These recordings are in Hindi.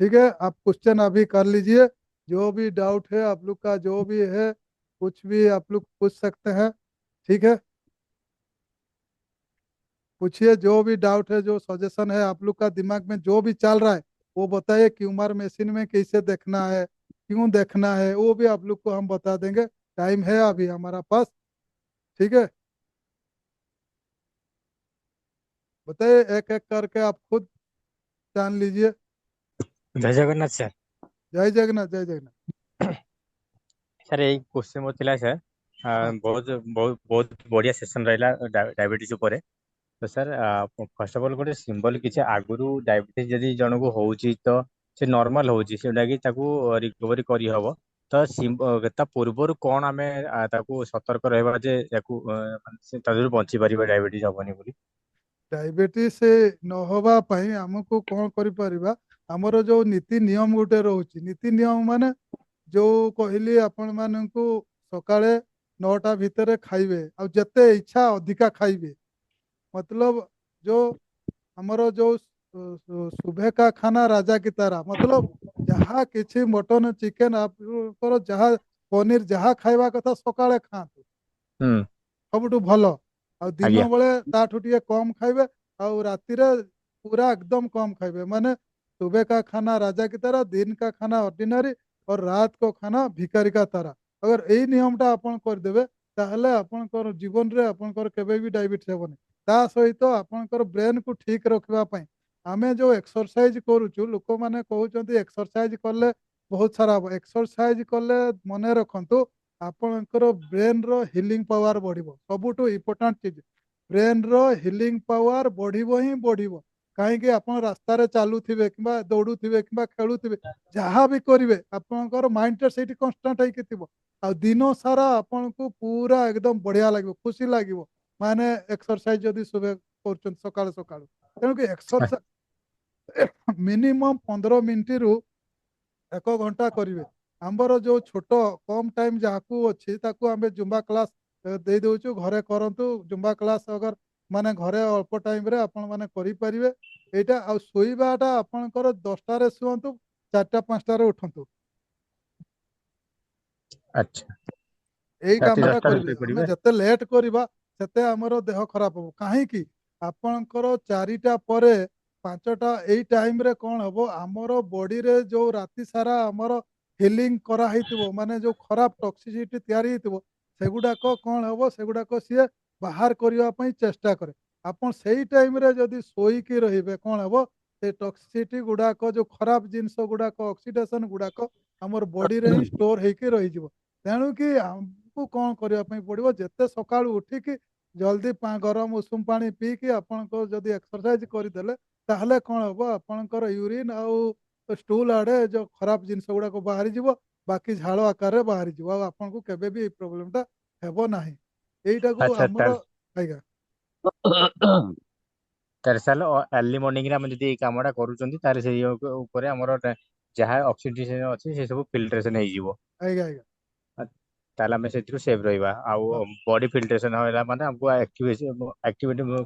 ठीक है, आप क्वेश्चन अभी कर लीजिए। जो भी डाउट है आप लोग का, जो भी है कुछ भी आप लोग पूछ सकते हैं। ठीक है, पूछिए जो भी डाउट है, जो सजेशन है आप लोग का दिमाग में जो भी चल रहा है वो बताइए। क्यूमर मशीन में कैसे देखना है, क्यों देखना है, वो भी आप लोग को हम बता देंगे। टाइम है अभी हमारा पास। ठीक है, बताइए, एक एक करके आप खुद जान लीजिए। जय जगन्नाथ सर। जय जगन्नाथ, जय जगन्नाथ। ସାର୍ ଏଇ କ୍ୱେଶ୍ଚନ୍ ମୋର ଥିଲା ସାର୍। हाँ, ବହୁତ ବହୁତ ବହୁତ ବଢ଼ିଆ ସେସନ୍ ରହିଲା ଡାଇବେଟିସ୍ ଉପରେ। ତ ସାର୍ ଫାର୍ଷ୍ଟ ଅଫ୍ ଅଲ୍ ଗୋଟେ ସିମ୍ବଲ କିଛି ଆଗରୁ ଡାଇବେଟିସ୍ ଯଦି ଜଣକୁ ହେଉଛି ତ ସେ ନର୍ମାଲ ହେଉଛି ସେଟାକି ତାକୁ ରିକଭରି କରିହେବ। ତ ତା ପୂର୍ବରୁ କ'ଣ ଆମେ ତାକୁ ସତର୍କ ରହିବା ଯେ ତାକୁ ମାନେ ସେ ତା ଦେହରୁ ବଞ୍ଚିପାରିବ ଡାଇବେଟିସ୍ ହେବନି ବୋଲି। ଡାଇବେଟିସ୍ ନ ହେବା ପାଇଁ ଆମକୁ କ'ଣ କରିପାରିବା? ଆମର ଯୋଉ ନୀତି ନିୟମ ଗୋଟେ ରହୁଛି, ନୀତି ନିୟମ ମାନେ ଯୋଉ କହିଲି ଆପଣ ମାନଙ୍କୁ, ସକାଳେ 9ଟା ଭିତରେ ଖାଇବେ ଆଉ ଯେତେ ଇଚ୍ଛା ଅଧିକା ଖାଇବେ। मतलब जो ଆମର ଯୋଉ ସୁଭେ କା ଖାନା ରାଜା କି ତାରା, मतलब ଯାହା କିଛି ମଟନ ଚିକେନ ଆପଣଙ୍କର ଯାହା ପନିର ଯାହା ଖାଇବା କଥା ସକାଳେ ଖାଆନ୍ତୁ, ହୁଁ। ସବୁଠୁ ଭଲ। ଆଉ ଦିନ ଆଜ୍ଞା। ବେଳେ ତାଠୁ ଟିକେ କମ खाइबे। और रातिर पूरा एकदम कम खाइबे। माने सुबह का खाना राजा की तरह, दिन का खाना ऑर्डिनरी, और रात को खाना भिखारी का तरह। अगर यही नियमटा आपण करदेबे ताहले आपणकर जीवन रे आपणकर केबे भी डायबिटीज हेबनी। ता सहित आपणकर ब्रेन को ठीक रखिबा पई आमे जो एक्सरसाइज करूछु, लोक माने कहउचंती एक्सरसाइज करले बहुत सारा हबो। एक्सरसाइज करले मने रखंतु आपणकर ब्रेन रो हिलिंग पावर बढ़िबो। सबुठु इंपोर्टेंट चीज, ब्रेन रो हिलिंग पावर बढ़िबो ही बढ़िबो। काहेकि आपण रास्तार चालुथिबे किंबा दौड़ुथिबे किंबा खेलुथिबे, जहाँ भी करिवे आपणकर माइंड सेठी कांस्टेंट होइके थिबो। आ दिन सारा आपनको पूरा एकदम बढ़िया लगे, खुशी लगे। माने एक्सरसाइज जदि सुबह कर सकाल सकाल, तेणु कि एक्सरसाइज मिनिमम 15 मिनिट रु 1 घंटा करेंगे। आमर जो छोट कम टाइम जहाँ अच्छी ताकू आम जुम्बा क्लास दे दौचु, घरे करंतु जुम्बा क्लास। अगर माने घरे अल्प टाइम रे आपण माने करि परिबे एटा। आ शोइबाटा आपणकर 10टारे शुअंतु, 4टा 5टारे उठंतु। ଆଚ୍ଛା। यही ରାତି कामटा 10ଟାରେ करेंगे। आम ଶୋଇପଡ଼ିବେ। जिते लेट करवा सेते आमर देह खराब हो। कहीं आपणकर 4टा पर 5टा यही टाइम रे कौन हम, आमर बॉडी रे जो राति सारा आमर हिलिंग कराई, माने जो खराब टॉक्सिसिटी तैयारी सेगुड़ाक कौन हम, सेगुड़ाक सी बाहर करने चेष्टा करे। आपन सही टाइम रे जदि शोईकी रहिबे कौन हम, से टॉक्सिसिटी गुड़ाक जो खराब जिनस गुड़ाक ऑक्सीडेशन गुड़ाक आमर बॉडी रे ही स्टोर होकर रही। तेणु कि को कौन करने पड़ो, जिते सका उठिकी जल्दी गरम उषुम पानी पीकी आपण जदि एक्सरसाइज करदे ताहले कौन हम, आपणकर यूरिन आउ स्टूल आड़े जो खराब जिनस गुड़ाक बाहरी जीव, बाकी झाड़ आकार बाहरी जीव। आपन को केबे भी प्रोब्लेमटा हेबो नाही। एईटा को ଆଚ୍ଛା हमर ତାହେଲେ आइगा। ତାହେଲେ ସାର୍ अर्ली मॉर्निंग ରେ ଆମେ ଯଦି ଏଇ କାମଟା କରୁଛନ୍ତି ତାହେଲେ ସେଇ ଉପରେ ଆମର ଯାହା ଅକ୍ସିଡେସନ ଅଛି ସେ ସବୁ ଫିଲ୍ଟ୍ରେସନ ହେଇଯିବ। आइगा आइगा। ଆ- ତାହେଲେ ଆମେ ସେଥିରୁ ସେଭ୍ ରହିବା ଆଉ हाँ, ବଡି ଫିଲ୍ଟ୍ରେସନ ହେଲା ମାନେ ଆମକୁ ଆକ୍ଟିଭିଟି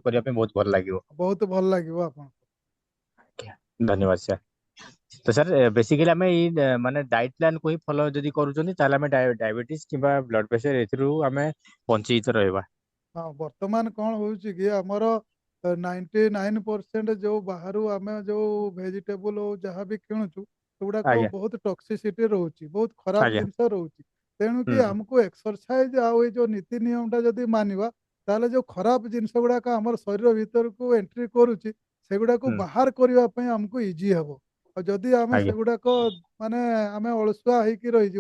କରିବା ପାଇଁ ବହୁତ ଭଲ ଲାଗିବ। बहुत भल लगे आपन। ଆଜ୍ଞା। ଧନ୍ୟବାଦ ସାର୍। ତ ସାର୍ ବେସିକାଲି ଆମେ ଏଇ ମାନେ ଡାଏଟ୍ ପ୍ଲାନ୍ କୁ ହିଁ ଫଲୋ ଯଦି କରୁଛନ୍ତି ତାହେଲେ ଆମେ ଡାଇବେଟିସ୍ କିମ୍ବା ବ୍ଲଡ ପ୍ରେସର ଏଥିରୁ ଆମେ ବଞ୍ଚିତ ରହିବା। हाँ, वर्तमान कौन हो कि आमर 99% जो बाहर आम जो भेजिटेबल हो जहाँ भी किणुचु सेगुड़ाक ଆଜ୍ଞା। बहुत टॉक्सिसिटी रोचे, बहुत खराब ଆଜ୍ଞା। जिनस रोचे। तेणु कि ହୁଁ ହୁଁ। आमको एक्सरसाइज आउ जो नीति नियमटा जदि मानिबा ताले जो खराब जिनस गुड़ाक आमर शरीर भीतर को एंट्री करुच्ची सेगुड़ाक ହୁଁ। बाहर करने आमको इजी हे। और जदि आम ଆଜ୍ଞା। सेगुड़ाक माने आम अलसुआ होकर रही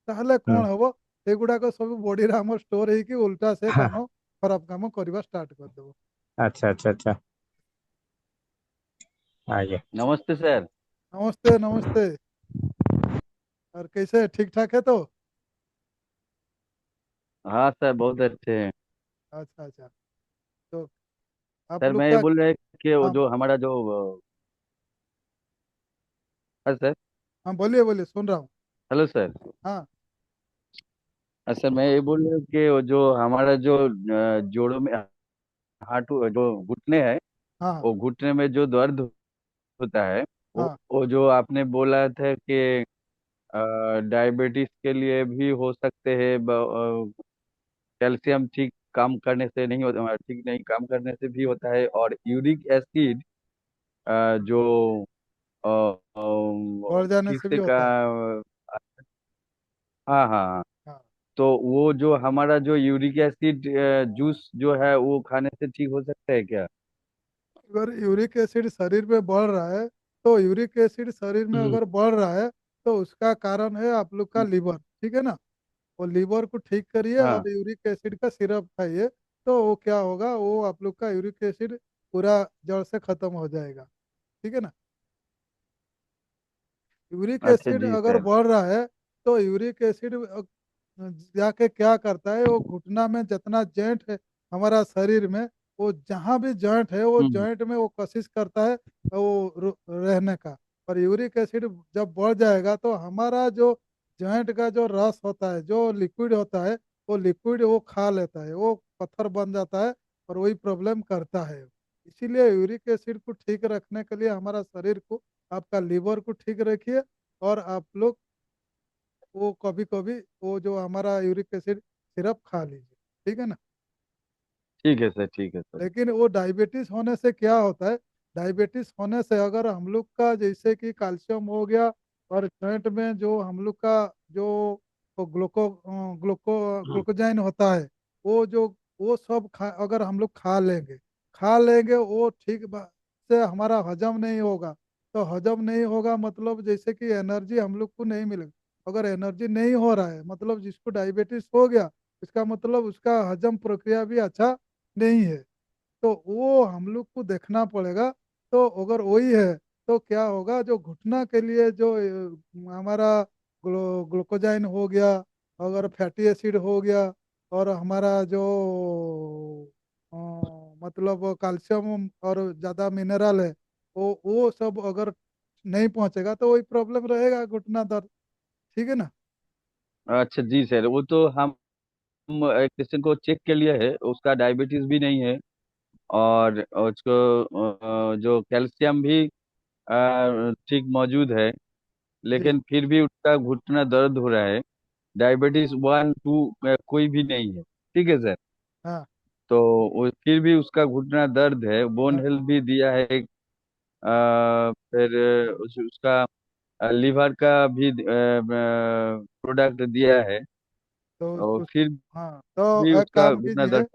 ताहले ହୁଁ। कौन हम, सेगुड़ाक सब बॉडी रे आमर स्टोर होकर उल्टा से काम खराब काम करवा स्टार्ट करदेव। अच्छा अच्छा अच्छा। आइए। नमस्ते सर। नमस्ते नमस्ते। और कैसे, ठीक ठाक है तो? हाँ सर, बहुत अच्छे हैं। अच्छा अच्छा। तो आप सर लोग मैं ये का। बोल रहे कि वो हाँ जो हमारा जो हाँ सर। हाँ, बोलिए बोलिए, सुन रहा हूँ। Hello sir. हाँ सर मैं ये बोल रहा हूँ कि वो जो हमारा जो जोड़ों में हाथ जो घुटने हैं, हाँ हाँ वो घुटने में जो दर्द होता है हाँ वो जो आपने बोला था कि डायबिटीज के लिए भी हो सकते हैं, कैल्शियम ठीक काम करने से नहीं होता, ठीक नहीं काम करने से भी होता है, और यूरिक एसिड जो बढ़ जाने से भी किससे का, होता है। हाँ हाँ हाँ। हाँ, तो वो जो हमारा जो यूरिक एसिड जूस जो है वो खाने से ठीक हो सकता है क्या? अगर यूरिक एसिड शरीर में बढ़ रहा है, तो यूरिक एसिड शरीर में हम्म अगर बढ़ रहा है, तो उसका कारण है आप लोग का लीवर, ठीक है ना। वो लीवर को ठीक करिए हाँ। और यूरिक एसिड का सिरप खाइए, तो वो क्या होगा, वो आप लोग का यूरिक एसिड पूरा जड़ से खत्म हो जाएगा, ठीक है ना। यूरिक अच्छा एसिड जी अगर सर। बढ़ रहा है, तो यूरिक एसिड जाके क्या करता है, वो घुटना में जितना जॉइंट है हमारा शरीर में, वो जहाँ भी जॉइंट है वो हम्म जॉइंट में वो कोशिश करता है वो रहने का। और यूरिक एसिड जब बढ़ जाएगा, तो हमारा जो जॉइंट का जो रस होता है, जो लिक्विड होता है, वो लिक्विड वो खा लेता है, वो पत्थर बन जाता है, और वही प्रॉब्लम करता है। इसीलिए यूरिक एसिड को ठीक रखने के लिए हमारा शरीर को, आपका लीवर को ठीक रखिए। और आप लोग वो कभी कभी वो जो हमारा यूरिक एसिड सिरप खा लीजिए, ठीक है ना। ठीक है सर, ठीक है सर। लेकिन वो डायबिटीज होने से क्या होता है, डायबिटीज होने से अगर हम लोग का जैसे कि कैल्शियम हो गया, और जॉइंट में जो हम लोग का जो वो ग्लूकोजाइन होता है, वो जो वो सब अगर हम लोग खा लेंगे वो ठीक से हमारा हजम नहीं होगा। तो हजम नहीं होगा मतलब जैसे कि एनर्जी हम लोग को नहीं मिलेगी। अगर एनर्जी नहीं हो रहा है, मतलब जिसको डायबिटीज हो गया, इसका मतलब उसका हजम प्रक्रिया भी अच्छा नहीं है। तो वो हम लोग को देखना पड़ेगा। तो अगर वही है, तो क्या होगा, जो घुटना के लिए जो हमारा ग्लूकोजाइन हो गया, अगर फैटी एसिड हो गया, और हमारा जो अ, मतलब कैल्शियम और ज़्यादा मिनरल है, वो सब अगर नहीं पहुंचेगा, तो वही प्रॉब्लम रहेगा, घुटना दर्द, ठीक है ना। अच्छा जी सर, वो तो हम एक पेशेंट को चेक के लिए है, उसका डायबिटीज भी नहीं है, और उसको जो कैल्शियम भी ठीक मौजूद है, जी। लेकिन फिर भी उसका घुटना दर्द हो रहा है। डायबिटीज 1 2 कोई भी नहीं है, ठीक है सर। हाँ तो वो फिर भी उसका घुटना दर्द है, बोन हाँ। हेल्थ भी दिया है फिर उसका लीवर का भी प्रोडक्ट दिया है, तो और उस फिर हाँ, तो भी एक उसका काम घुटना कीजिए, दर्द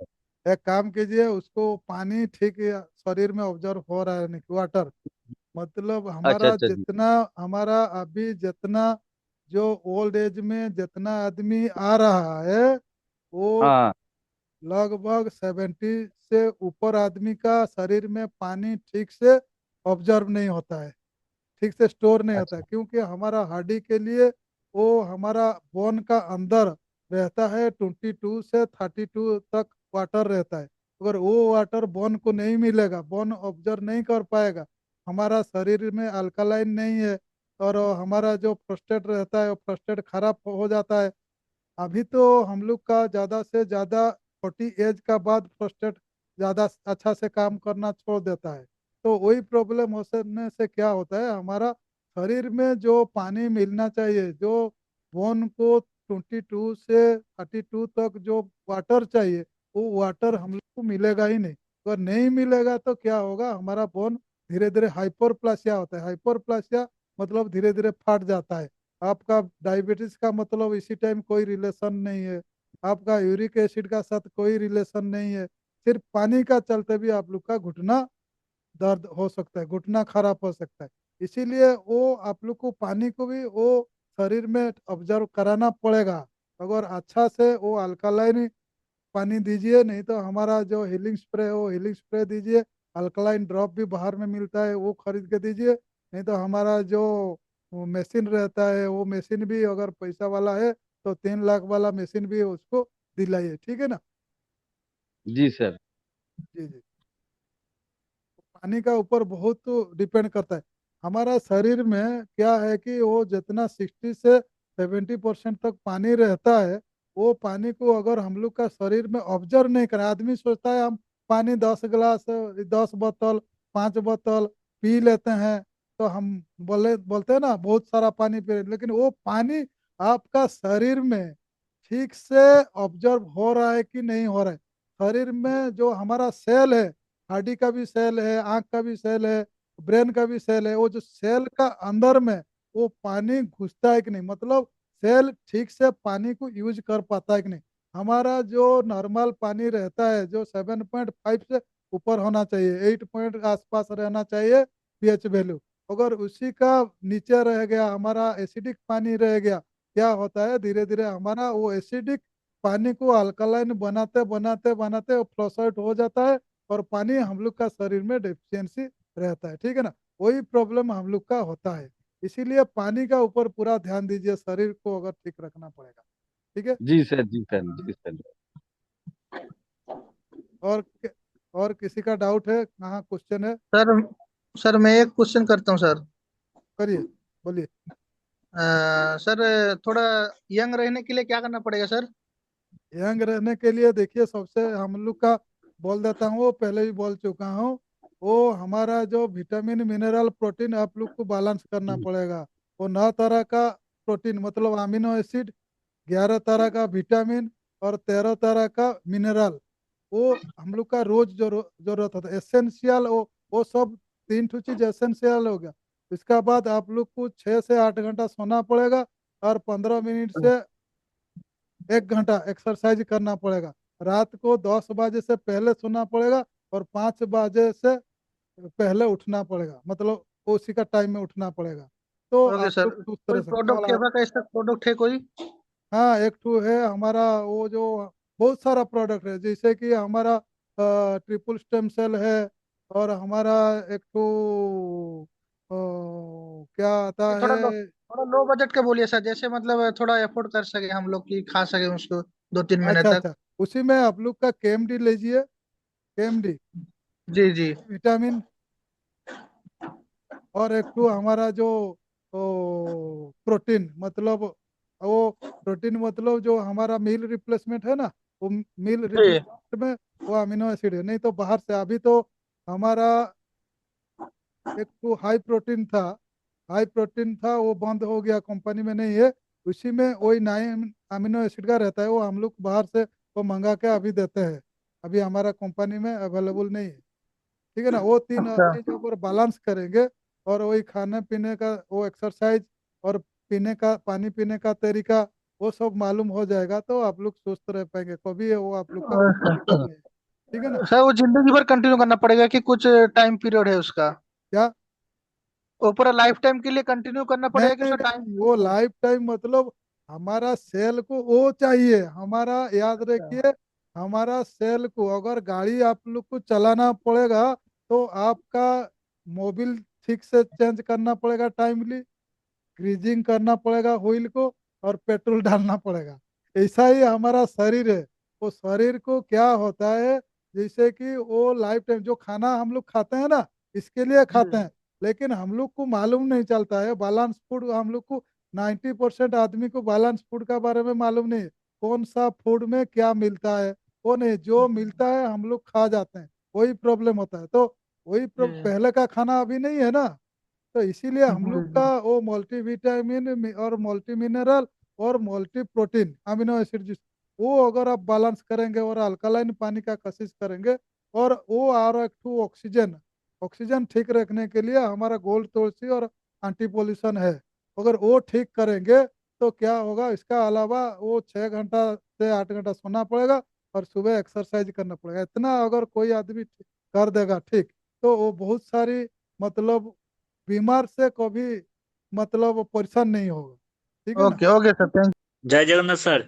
है। उसको पानी ठीक शरीर में ऑब्जर्व हो रहा है नहीं, वाटर, मतलब अच्छा हमारा अच्छा जी। जितना, हमारा अभी जितना जो ओल्ड एज में जितना आदमी आ रहा है, वो हाँ। लगभग 70 से ऊपर आदमी का शरीर में पानी ठीक से ऑब्जर्व नहीं होता है, ठीक से स्टोर नहीं होता है, अच्छा क्योंकि हमारा हड्डी के लिए वो हमारा बोन का अंदर रहता है, 22 से 32 तक वाटर रहता है। अगर वो वाटर बोन को नहीं मिलेगा, बोन ऑब्जर्व नहीं कर पाएगा, हमारा शरीर में अल्कलाइन नहीं है, और हमारा जो प्रोस्टेट रहता है वो प्रोस्टेट खराब हो जाता है। अभी तो हम लोग का ज़्यादा से ज़्यादा 40 एज का बाद प्रोस्टेट ज़्यादा अच्छा से काम करना छोड़ देता है। तो वही प्रॉब्लम होने से क्या होता है, हमारा शरीर में जो पानी मिलना चाहिए, जो बोन को 22 से 32 तक जो वाटर चाहिए, वो वाटर हम लोग को मिलेगा ही नहीं। अगर नहीं मिलेगा, तो क्या होगा, हमारा बोन धीरे धीरे हाइपरप्लासिया होता है। हाइपरप्लासिया मतलब धीरे धीरे फट जाता है। आपका डायबिटीज का मतलब इसी टाइम कोई रिलेशन नहीं है, आपका यूरिक एसिड का साथ कोई रिलेशन नहीं है, सिर्फ पानी का चलते भी आप लोग का घुटना दर्द हो सकता है, घुटना खराब हो सकता है। इसीलिए वो आप लोग को पानी को भी वो शरीर में ऑब्जर्व कराना पड़ेगा। अगर अच्छा से वो अल्कलाइन पानी दीजिए, नहीं तो हमारा जो हीलिंग स्प्रे है वो हीलिंग स्प्रे दीजिए। अल्कलाइन ड्रॉप भी बाहर में मिलता है, वो खरीद के दीजिए। नहीं तो हमारा जो मशीन रहता है, वो मशीन भी अगर पैसा वाला है, तो 3 लाख वाला मशीन भी उसको दिलाइए, ठीक है ना। जी सर। जी जी। पानी का ऊपर बहुत डिपेंड करता है। हमारा शरीर में क्या है कि वो जितना 60 से 70% तक पानी रहता है, वो पानी को अगर हम लोग का शरीर में ऑब्जर्व नहीं करें, आदमी सोचता है हम पानी 10 गिलास, 10 बोतल, 5 बोतल पी लेते हैं, तो हम बोलते हैं ना बहुत सारा पानी पी रहे हैं, लेकिन वो पानी आपका शरीर में ठीक से ऑब्जर्व हो रहा है कि नहीं हो रहा है। शरीर में जो हमारा सेल है, हड्डी का भी सेल है, आंख का भी सेल है, ब्रेन का भी सेल है, वो जो सेल का अंदर में वो पानी घुसता है कि नहीं, मतलब सेल ठीक से पानी को यूज कर पाता है कि नहीं। हमारा जो नॉर्मल पानी रहता है जो 7.5 से ऊपर होना चाहिए, 8 पॉइंट आसपास रहना चाहिए पीएच वैल्यू। अगर उसी का नीचे रह गया, हमारा एसिडिक पानी रह गया, क्या होता है धीरे धीरे हमारा वो एसिडिक पानी को अल्कलाइन बनाते बनाते बनाते वो फ्लश आउट हो जाता है, और पानी हम लोग का शरीर में डेफिशिएंसी रहता है, ठीक है ना। वही प्रॉब्लम हम लोग का होता है। इसीलिए पानी का ऊपर पूरा ध्यान दीजिए, शरीर को अगर ठीक रखना पड़ेगा, ठीक है। जी सर, जी सर, जी सर। और और किसी का डाउट है, कहाँ क्वेश्चन है? सर सर मैं एक क्वेश्चन करता हूँ सर। करिए, बोलिए। सर थोड़ा यंग रहने के लिए क्या करना पड़ेगा सर? यंग रहने के लिए देखिए, सबसे हम लोग का बोल देता हूँ, वो पहले भी बोल चुका हूँ, वो हमारा जो विटामिन मिनरल प्रोटीन आप लोग को बैलेंस करना पड़ेगा। वो 9 तरह का प्रोटीन मतलब अमीनो एसिड, 11 तरह का विटामिन और 13 तरह का मिनरल, वो हम लोग का रोज जो जरूरत होता है एसेंशियल, वो सब 3 ठो चीज एसेंशियल हो गया। इसका बाद आप लोग को 6 से 8 घंटा सोना पड़ेगा, और 15 मिनट से 1 घंटा एक्सरसाइज करना पड़ेगा। रात को 10 बजे से पहले सोना पड़ेगा, और 5 बजे से पहले उठना पड़ेगा, मतलब उसी का टाइम में उठना पड़ेगा, तो ओके आप सर। लोग सुस्त कोई रह सकते प्रोडक्ट हैं। ऐसा कैसा प्रोडक्ट है कोई? हाँ, एक ठो है हमारा वो जो बहुत सारा प्रोडक्ट है, जैसे कि हमारा ट्रिपल स्टेम सेल है, और हमारा एक ठो क्या आता ये है। थोड़ा लो बजट का बोलिए सर, जैसे मतलब थोड़ा अफोर्ड कर सके हम लोग की खा सके उसको 2-3 महीने अच्छा तक। अच्छा, उसी में आप लोग का केएमडी लीजिए, केएमडी जी जी। विटामिन। और एक ठो हमारा जो प्रोटीन मतलब, वो प्रोटीन मतलब जो हमारा मील रिप्लेसमेंट है ना, वो मील जी। रिप्लेसमेंट में वो अमीनो एसिड है। नहीं तो बाहर से अभी तो हमारा एक तो हाई प्रोटीन था, वो बंद हो गया, कंपनी में नहीं है। उसी में वही 9 अमीनो एसिड का रहता है, वो हम लोग बाहर से वो मंगा के अभी देते हैं, अभी हमारा कंपनी में अवेलेबल नहीं है, ठीक है ना। वो तीन अच्छा। चीज ऊपर बैलेंस करेंगे, और वही खाने पीने का, वो एक्सरसाइज, और पीने का पानी पीने का तरीका, वो सब मालूम हो जाएगा, तो आप लोग स्वस्थ रह पाएंगे, कभी वो आप लोग का दिक्कत नहीं, ठीक है ना। सर वो जिंदगी भर कंटिन्यू करना पड़ेगा कि कुछ टाइम पीरियड है उसका? क्या? वो पूरा लाइफ टाइम के लिए कंटिन्यू करना नहीं पड़ेगा कि नहीं उसका टाइम नहीं, वो पीरियड है? लाइफ टाइम मतलब हमारा सेल को वो चाहिए, हमारा याद अच्छा। रखिए, हमारा सेल को अगर गाड़ी आप लोग को चलाना पड़ेगा, तो आपका मोबिल ठीक से चेंज करना पड़ेगा टाइमली, ग्रीजिंग करना पड़ेगा व्हील को, और पेट्रोल डालना पड़ेगा। ऐसा ही हमारा शरीर है। वो शरीर को क्या होता है, जैसे कि वो लाइफ टाइम जो खाना हम लोग खाते हैं ना, इसके लिए जी। खाते हैं, लेकिन हम लोग को मालूम नहीं चलता है बैलेंस फूड। हम लोग को 90% आदमी को बैलेंस फूड का बारे में मालूम नहीं है, कौन सा फूड में क्या मिलता है। वो नहीं, जो मिलता है हम लोग खा जाते हैं, वही प्रॉब्लम होता है। तो वही जी पहले का खाना अभी नहीं है ना, तो इसीलिए जी हम लोग जी। का वो मल्टीविटामिन और मल्टी मिनरल और मल्टी प्रोटीन अमीनो एसिड वो अगर आप बैलेंस करेंगे, और अल्कलाइन पानी का कोशिश करेंगे, और वो और एक ठो ऑक्सीजन, ऑक्सीजन ठीक रखने के लिए हमारा गोल्ड तुलसी और एंटी पोल्यूशन है, अगर वो ठीक करेंगे, तो क्या होगा, इसका अलावा वो 6 घंटा से 8 घंटा सोना पड़ेगा, और सुबह एक्सरसाइज करना पड़ेगा। इतना अगर कोई आदमी कर देगा ठीक, तो वो बहुत सारी मतलब बीमार से कभी मतलब परेशान नहीं होगा, ठीक है ना। ओके ओके सर, थैंक जय जगन्नाथ सर।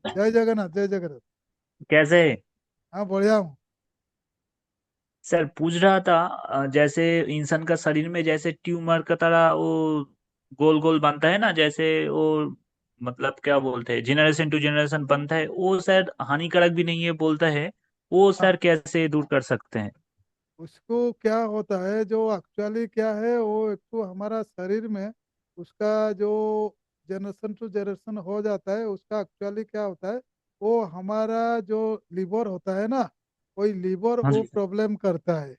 जय जगन्नाथ, जय जगन्नाथ। कैसे है? हाँ, बढ़िया हूँ। सर पूछ रहा था, जैसे इंसान का शरीर में जैसे ट्यूमर का तरह वो गोल गोल बनता है ना, जैसे वो मतलब क्या बोलते हैं, जनरेशन टू जनरेशन बनता है, वो शायद हानिकारक भी नहीं है बोलता है। वो हाँ, सर कैसे दूर कर सकते हैं? उसको क्या होता है, जो एक्चुअली क्या है, वो एक तो हमारा शरीर में उसका जो जनरेशन टू जनरेशन हो जाता है, उसका एक्चुअली क्या होता है, वो हमारा जो लीवर होता है ना, वही लीवर हाँ वो जी। प्रॉब्लम करता है।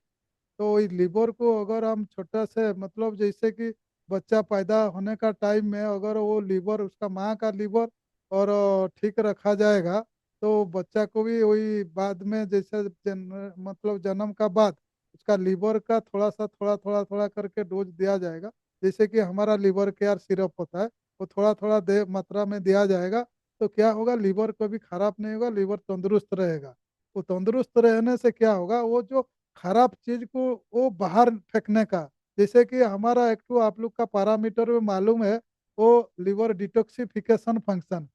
तो वही लीवर को अगर हम छोटा से मतलब जैसे कि बच्चा पैदा होने का टाइम में अगर वो लीवर उसका माँ का लीवर और ठीक रखा जाएगा तो बच्चा को भी वही बाद में जैसे मतलब जन्म का बाद उसका लीवर का थोड़ा सा थोड़ा करके डोज दिया जाएगा। जैसे कि हमारा लीवर केयर सिरप होता है वो थोड़ा थोड़ा दे मात्रा में दिया जाएगा। तो क्या होगा लीवर कभी खराब नहीं होगा, लीवर तंदुरुस्त रहेगा। वो तंदुरुस्त रहने से क्या होगा, वो जो खराब चीज को वो बाहर फेंकने का, जैसे कि हमारा एक तो आप लोग का पैरामीटर में मालूम है वो liver detoxification function.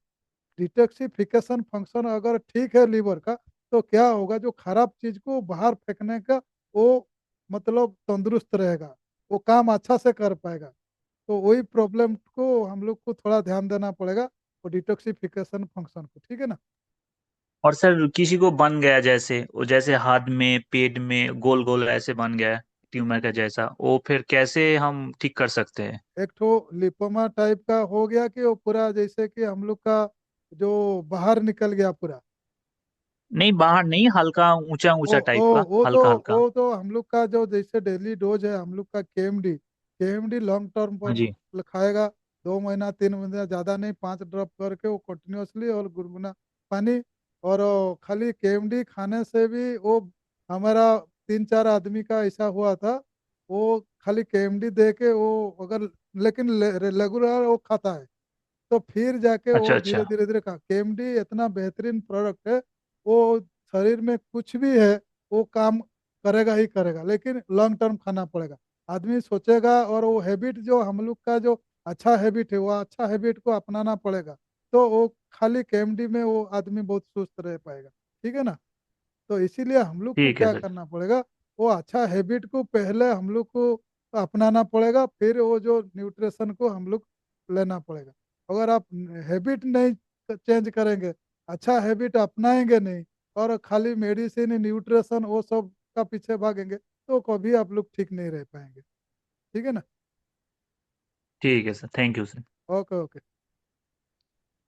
Detoxification function अगर ठीक है लीवर का तो क्या होगा, जो खराब चीज को बाहर फेंकने का वो मतलब तंदुरुस्त रहेगा, वो काम अच्छा से कर पाएगा। तो वही प्रॉब्लम को हम लोग को थोड़ा ध्यान देना पड़ेगा, वो डिटॉक्सिफिकेशन फंक्शन को, ठीक है ना। और सर किसी को बन गया जैसे वो जैसे हाथ में पेट में गोल गोल ऐसे बन गया है ट्यूमर का जैसा, वो फिर कैसे हम ठीक कर सकते हैं? एक तो लिपोमा टाइप का हो गया कि वो पूरा जैसे कि हम लोग का जो बाहर निकल गया पूरा। नहीं बाहर नहीं, हल्का ऊंचा ओ ऊंचा ओ टाइप का, वो तो हल्का हल्का। वो तो हम लोग का जो जैसे डेली डोज है हम लोग का केएमडी, केएमडी लॉन्ग टर्म हाँ जी। पर खाएगा। 2 महीना 3 महीना ज़्यादा नहीं, 5 ड्रॉप करके वो कंटिन्यूसली और गुनगुना पानी। और खाली केएमडी खाने से भी वो हमारा 3 4 आदमी का ऐसा हुआ था। वो खाली केएमडी दे के वो अगर लेकिन रेगुलर वो खाता है तो फिर जाके अच्छा वो अच्छा। धीरे धीरे का केएमडी इतना बेहतरीन प्रोडक्ट है। वो शरीर में कुछ भी है वो काम करेगा ही करेगा, लेकिन लॉन्ग टर्म खाना पड़ेगा। आदमी सोचेगा और वो हैबिट जो हम लोग का जो अच्छा हैबिट है वो अच्छा हैबिट को अपनाना पड़ेगा। तो वो खाली केएमडी में वो आदमी बहुत सुस्त रह पाएगा, ठीक है ना। तो इसीलिए हम लोग को ठीक है क्या सर। करना पड़ेगा, वो अच्छा हैबिट को पहले हम लोग को अपनाना पड़ेगा, फिर वो जो न्यूट्रिशन को हम लोग लेना पड़ेगा। अगर आप हैबिट नहीं चेंज करेंगे, अच्छा हैबिट अपनाएंगे नहीं और खाली मेडिसिन न्यूट्रिशन वो सब का पीछे भागेंगे तो कभी आप लोग ठीक नहीं रह पाएंगे, ठीक है ना। ठीक है sir, thank you sir. Okay okay.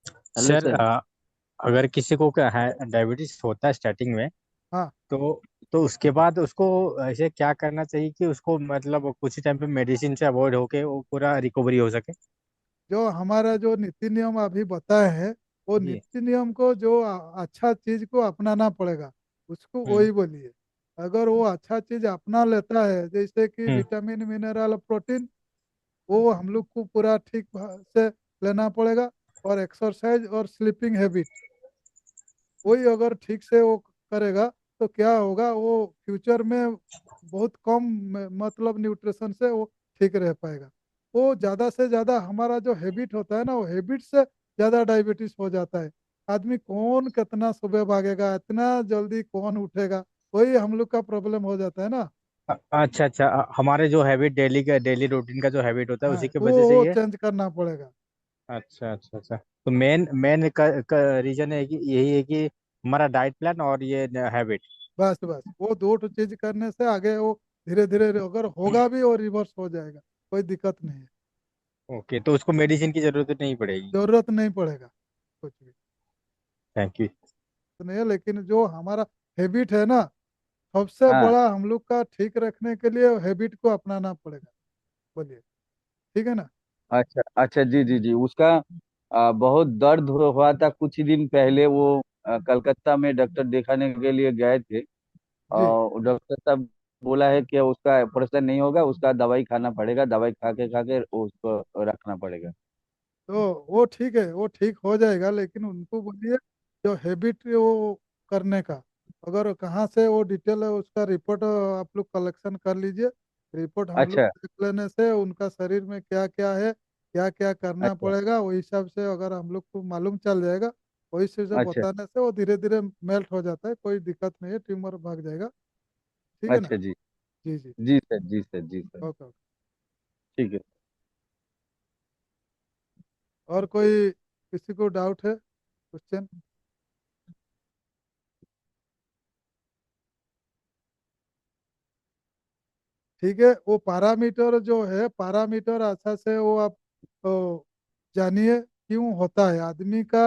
Hello sir sir. अगर किसी को क्या है डायबिटीज होता है स्टार्टिंग में, हाँ, तो उसके बाद उसको ऐसे क्या करना चाहिए कि उसको मतलब कुछ ही टाइम पे मेडिसिन से अवॉइड होके वो पूरा रिकवरी हो सके? जो हमारा जो नीति नियम अभी बताए हैं वो जी। नीति नियम को जो अच्छा चीज को अपनाना पड़ेगा उसको हम्म। वही बोलिए। अगर वो अच्छा चीज अपना लेता है जैसे कि हम्म। विटामिन मिनरल प्रोटीन, वो हम लोग को पूरा ठीक से लेना पड़ेगा। और एक्सरसाइज और स्लीपिंग हैबिट वही अगर ठीक से वो करेगा तो क्या होगा, वो फ्यूचर में बहुत कम मतलब न्यूट्रिशन से वो ठीक रह पाएगा। वो ज़्यादा से ज़्यादा हमारा जो हैबिट होता है ना वो हैबिट से ज़्यादा डायबिटीज हो जाता है। आदमी कौन कितना सुबह भागेगा, इतना जल्दी कौन उठेगा, वही हम लोग का प्रॉब्लम हो जाता है ना। अच्छा अच्छा, हमारे जो हैबिट डेली का डेली रूटीन का जो हैबिट होता है हाँ, उसी की वजह से वो ये। चेंज करना पड़ेगा। अच्छा अच्छा अच्छा, तो मेन मेन रीजन है कि यही है कि हमारा डाइट प्लान और ये हैबिट। बस बस वो दो ठो चीज करने से आगे वो धीरे धीरे अगर होगा भी और रिवर्स हो जाएगा, कोई दिक्कत नहीं है। ओके, तो उसको मेडिसिन की जरूरत नहीं पड़ेगी? जरूरत नहीं पड़ेगा कुछ भी। Thank you. तो नहीं है, लेकिन जो हमारा हैबिट है ना सबसे हाँ। बड़ा हम लोग का ठीक रखने के लिए हैबिट को अपनाना पड़ेगा। बोलिए, ठीक है ना। अच्छा अच्छा, जी जी जी, उसका बहुत दर्द हुआ था कुछ ही दिन पहले। वो कलकत्ता में डॉक्टर दिखाने के लिए गए थे जी, और डॉक्टर साहब बोला है कि उसका ऑपरेशन नहीं होगा, उसका दवाई खाना पड़ेगा, दवाई खा के उसको रखना पड़ेगा। तो वो ठीक है, वो ठीक हो जाएगा, लेकिन उनको बोलिए जो हैबिट वो करने का, अगर कहाँ से वो डिटेल है उसका रिपोर्ट आप लोग कलेक्शन कर लीजिए। रिपोर्ट हम लोग अच्छा देख लेने से उनका शरीर में क्या क्या है, क्या क्या करना अच्छा पड़ेगा, वही हिसाब से अगर हम लोग को मालूम चल जाएगा वही चीज़ें अच्छा बताने से वो धीरे धीरे मेल्ट हो जाता है, कोई दिक्कत नहीं है, ट्यूमर भाग जाएगा, ठीक है ना। अच्छा जी। जी जी। जी सर, जी सर, जी सर। Okay okay. ठीक है। और कोई किसी को डाउट है, क्वेश्चन? ठीक है, वो पैरामीटर जो है पैरामीटर अच्छा से वो आप जानिए क्यों होता है आदमी का।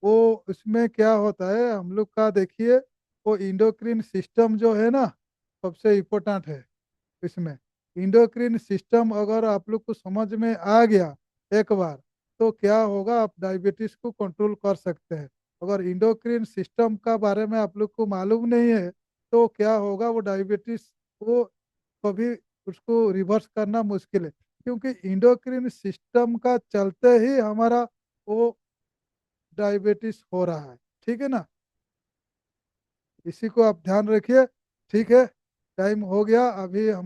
वो उसमें क्या होता है हम लोग का देखिए, वो इंडोक्रीन सिस्टम जो है ना सबसे इम्पोर्टेंट है इसमें। इंडोक्रीन सिस्टम अगर आप लोग को समझ में आ गया एक बार, तो क्या होगा, आप डायबिटीज को कंट्रोल कर सकते हैं। अगर इंडोक्रीन सिस्टम का बारे में आप लोग को मालूम नहीं है, तो क्या होगा, वो डायबिटीज वो कभी उसको रिवर्स करना मुश्किल है, क्योंकि इंडोक्रीन सिस्टम का चलते ही हमारा वो डायबिटीज हो रहा है। ठीक है ना, इसी को आप ध्यान रखिए। ठीक है, टाइम हो गया, अभी हम